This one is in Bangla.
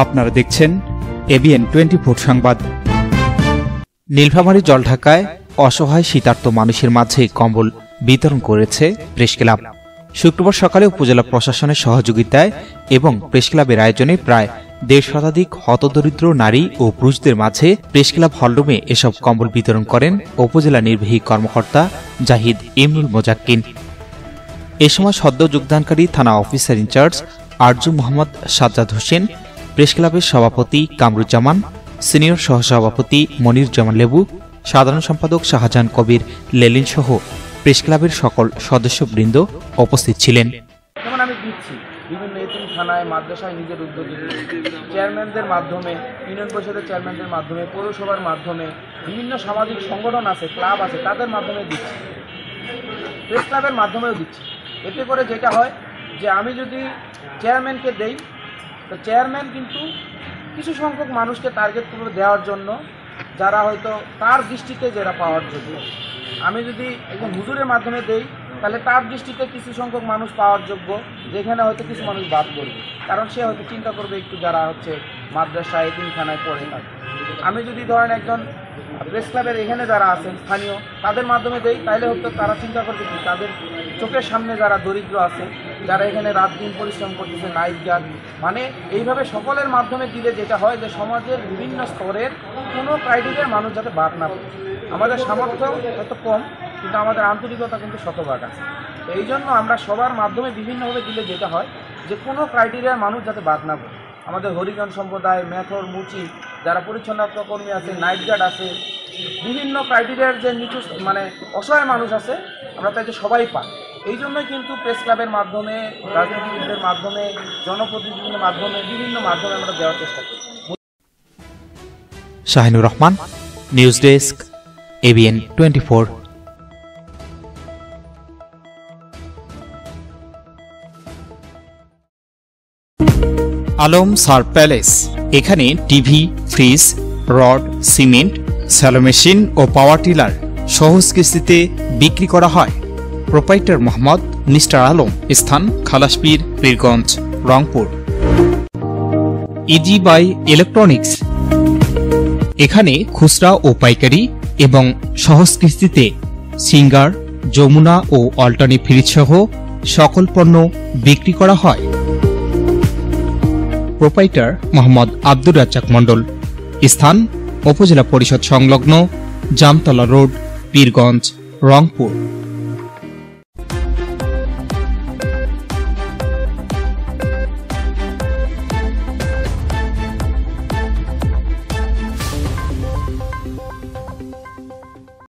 আপনারা দেখছেন এবিএন 24 সংবাদ। নীলফামারী জলঢাকায় অসহায় শীতার্ত মানুষের মাঝে কম্বল বিতরণ করেছে প্রেস ক্লাব। শুক্রবার সকালে উপজেলা প্রশাসনের সহযোগিতায় এবং প্রেস ক্লাবের আয়োজনে প্রায় 1.5 শতাধিক হতদরিদ্র নারী ও পুরুষদের মাঝে প্রেস ক্লাব হলরুমে এসব কম্বল বিতরণ করেন উপজেলা নির্বাহী কর্মকর্তা জাহিদ ইমরুল মোজাক্কিন। এ সময় সদ্য যোগদানকারী থানা officer in charge Arzu Mohammad Sajjad Hossain, press ক্লাবের সভাপতি কামরুজ্জামান, সিনিয়র সহসভাপতি মনিরুজ্জামান লেবু, সাধারণ সম্পাদক শাহজাহান কবির লেলিন সহ প্রেস ক্লাবের সকল সদস্যবৃন্দ উপস্থিত ছিলেন। যেমন আমি দিচ্ছি বিভিন্ন এতিম থানায়, মাদ্রাসায় নিজের উদ্যোগে চেয়ারম্যানদের মাধ্যমে, ইউনিয়ন পরিষদের চেয়ারম্যানদের মাধ্যমে, পৌরসভার মাধ্যমে, বিভিন্ন সামাজিক সংগঠন আছে, ক্লাব আছে, তাদের মাধ্যমে দিচ্ছি, প্রেস ক্লাবের মাধ্যমেও দিচ্ছি। এতে করে যেটা হয় যে আমি যদি চেয়ারম্যানকে দেই তো চেয়ারম্যান কিন্তু কিছু সংখ্যক মানুষকে টার্গেট করে দেওয়ার জন্য, যারা হয়তো তার দৃষ্টিতে যারা পাওয়ার যোগ্য। আমি যদি একজন হুজুরের মাধ্যমে দেই তাহলে তার দৃষ্টিতে কিছু সংখ্যক মানুষ পাওয়ার যোগ্য, যেখানে হয়তো কিছু মানুষ বাদ করবে, কারণ সে হয়তো চিন্তা করবে একটু যারা হচ্ছে মাদ্রাসায় এতিমখানায় পড়ে থাকে। আমি যদি ধরেন একজন প্রেস ক্লাবের এখানে যারা আছেন স্থানীয়, তাদের মাধ্যমে দেই, তাইলে হয়তো তারা চিন্তা করবে কি তাদের চোখের সামনে যারা দরিদ্র আছে, যারা এখানে রাত দিন পরিশ্রম করতেছে, নাইট গার্ড, মানে এইভাবে সকলের মাধ্যমে দিলে যেটা হয় যে সমাজের বিভিন্ন স্তরের কোনো ক্রাইটেরিয়ার মানুষ যাতে বাদ না পড়ে। আমাদের সামর্থ্য হয়তো কম, কিন্তু আমাদের আন্তরিকতা কিন্তু শতভাগ আছে। তো এই জন্য আমরা সবার মাধ্যমে বিভিন্নভাবে দিলে যেটা হয় যে কোনো ক্রাইটেরিয়ার মানুষ যাতে বাদ না পড়ে। আমাদের হরিজন সম্প্রদায়, মেথর, মুচি, যারা পরিচ্ছন্নতা কর্মী আছে, নাইট গার্ড আছে, বিভিন্ন ক্রাইটেরিয়ার যে নিচু মানে অসহায় মানুষ আছে, আমরা চাই যে সবাই পাই। এই জন্যই কিন্তু প্রেস ক্লাবের মাধ্যমে, রাজনীতিবিদদের মাধ্যমে, জনপ্রতিনিধিদের মাধ্যমে, বিভিন্ন মাধ্যমে আমরা দেওয়ার চেষ্টা করি। Shahinur Rahman, news desk, ABN 24। Alam সার প্যালেস, এখানে TV, fridge, rod, cement, shallow machine ও পাওয়ার টিলার সহজ কিস্তিতে বিক্রি করা হয়। প্রোপাইটার মোহাম্মদ মিস্টার আলম, স্থান Khalaspir, Pirganj, Rangpur. Easy by electronics, এখানে খুচরা ও পাইকারি এবং সহজ কিস্তিতে সিঙ্গার, যমুনা ও অল্টারনেট ফ্রিজ সহ সকল পণ্য বিক্রি করা হয়। প্রোপাইটার মোহাম্মদ আব্দুর রাজ্জাক মণ্ডল, স্থান উপজেলা পরিষদ সংলগ্ন, জামতলা রোড, পীরগঞ্জ, রংপুর।